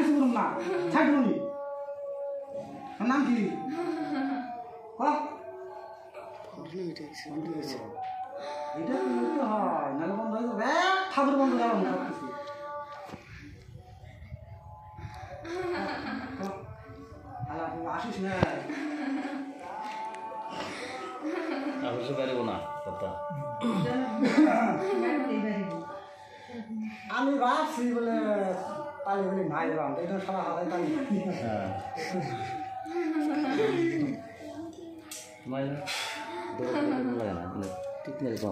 কিছু করুন না ছাড়ুনি নাম কি এটা কি হয় নালে বন্ধ হয়ে যাবে ঠাকুর বন্ধ যাবে না কিছু আসিস না আসতে পারবো না কথা আমি ভাবছি বলে পালি বলে ভাই রাম এটা সারা হারাই পালি হ্যাঁ মানে লাগে না ঠিক নেই কো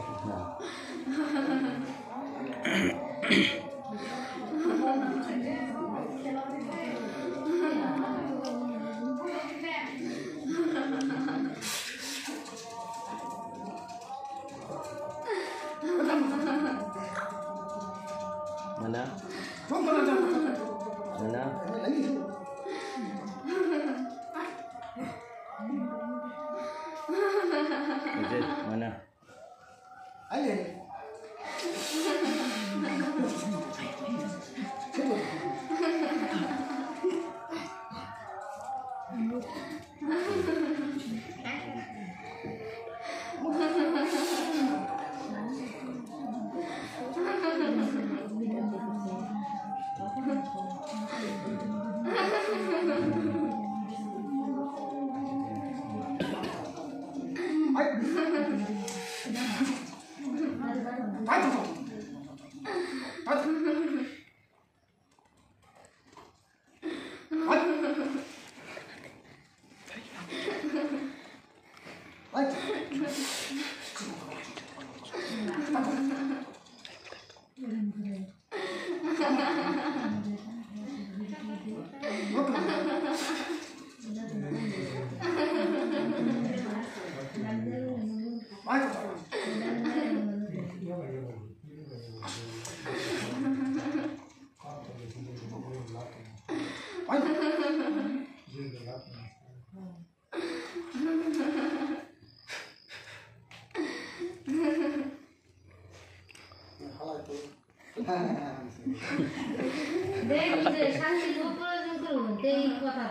কিছু না mana mana mana ayo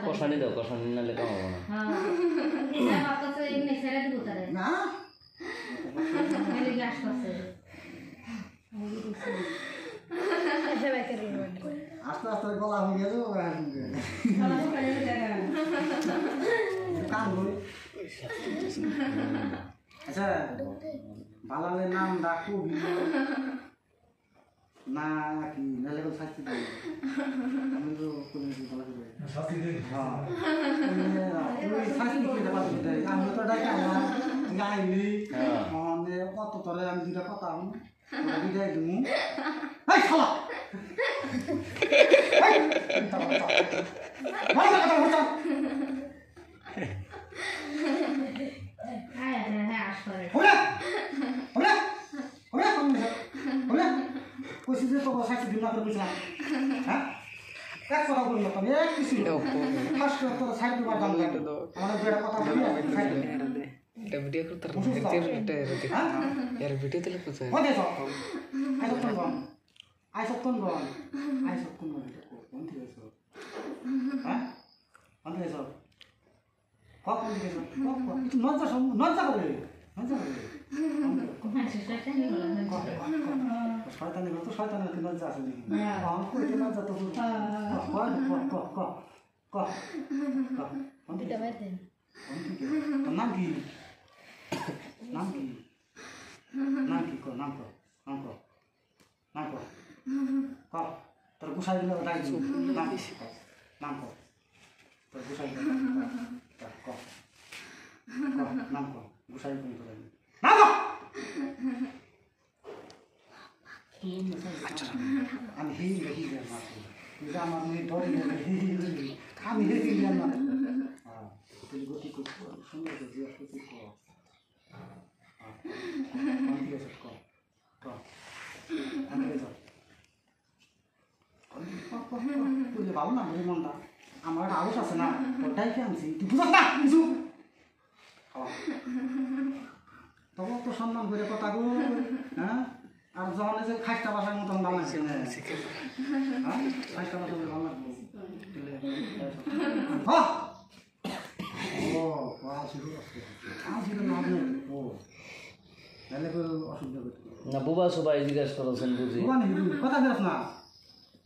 কষানি দাও কষানি নালে কাম হবে না না আস্তে আস্তে গলা হয়ে গেছে কান বই আচ্ছা বালালের নাম ডাকু না কি নালে কোন শাস্তি দেবে আমি তো কোন বলা যাবে শাস্তি দেবে হ্যাঁ তুই শাস্তি দিতে পারবি না আমি তো ডাকা না গাইলি মানে কত তরে আমি দুটা কথা আমি বিদায় দিমু এই শালা এই ভালো কথা বলছ হ্যাঁ হ্যাঁ আসলে ওরে ওরে ওরে ওরে কইছি যে তো শাস্তি দিনা করে বুঝলা হ্যাঁ এক কথা বলল তুমি এক কিছু ফার্স্ট তো সাইড দিবার দাম লাগে আমাদের বেড়া কথা বলি সাইড এটা ভিডিও করতে এটা यार ভিডিও দিলে কোথায় কোথায় যাও আইসব কোন গন কোন থেকে এসো হ্যাঁ কোন থেকে এসো কোন থেকে এসো নজা করে শয়তানি তো শয়তানের কি নজা আছে নাকি হ্যাঁ কই যে নজা তো ক কোন থেকে নাম কি নাম কি নাম কি কো নাম কো নাম কো নাম কো ক তোর গুছাই দিলে ওটাই নাম নাম কো তোর গুছাই দিলে ক নাম কো গুছাই কোন তোর নাম কো আমি হি না তুই আমার মেয়ে ডরে আমি হি না হ্যাঁ তুই গতি কর সুন্দর করে জিজ্ঞাসা করছিস কো ভালো না মনটা আমার আউস আছে না ওটাই কি আনছি তুই বুঝাস না কিছু তবু তো সম্মান করে কথা গো হ্যাঁ আর যখন যে খাইটা বাসার মতন ভালো লাগছে না হ্যাঁ খাইটা বাসা ভালো লাগবে ও ছিল না ও তাহলে কেউ অসুবিধা করতে না বুবা সবাই জিজ্ঞেস করেছেন বুঝি কথা বেরোস না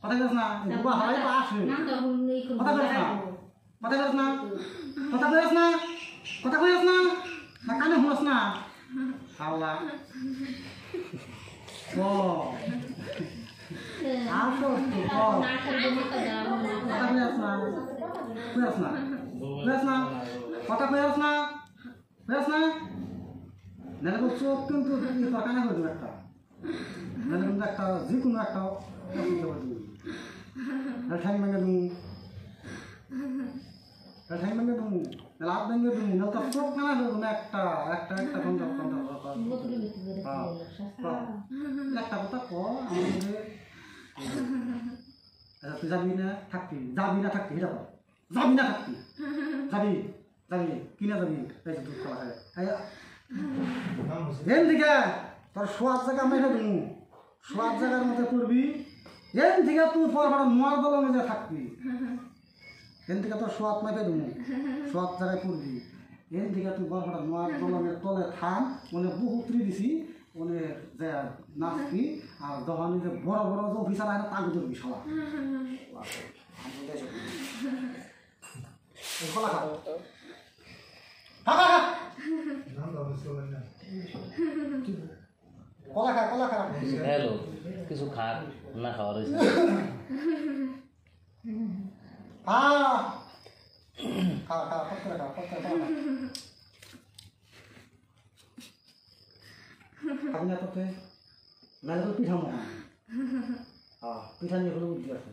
কথা বেরোস না বুবা হারাই তো আসে কথা বেরোস না কথা বেরোস না কথা বেরোস না কথা বেরোস না না কানে শুনস না হাওলা ও আসো কথা বেরোস না বেরোস না বেরোস না কথা বেরোস না বেরোস না নাহলে চোখ কিন্তু কানে হয়ে যাবে একটা নাহলে কিন্তু একটা যে কোনো একটা অসুবিধা হয়ে যাবে ঠ্যাং ভেঙে দেবো ঠ্যাং ভেঙে দেবো লাভ ভেঙে দেবো নাহলে তো চোখ কানা হয়ে যাবে একটা একটা একটা একটা কথা ক আমাদের তুই যাবি না থাকবি এটা কর যাবি না থাকবি যাবি যাবি কিনা যাবি এই যে দুধ খাওয়া হয় এন থেকে তোর সোয়াদ জায়গা মেরে দেবো সোয়াদ জায়গার মধ্যে করবি এন থেকে তুই পর নোয়ার দলের মধ্যে থাকবি এন থেকে তোর সোয়াদ মেপে দেবো সোয়াদ জায়গায় করবি এন থেকে তুই বড় নোয়ার দলের তলে থাম অনেক বহুত্রি দিছি অনেক যে নাচবি আর যখন যে বড় বড় যে অফিসার হয় না তাকে ধরবি সবা কলা খা কলা খা হ্যালো কিছু খাক না খাওয়ার হয়েছে খাবি না তোকে নাহলে তো পিঠা মনে পিঠা নিয়ে হলে বুদ্ধি আছে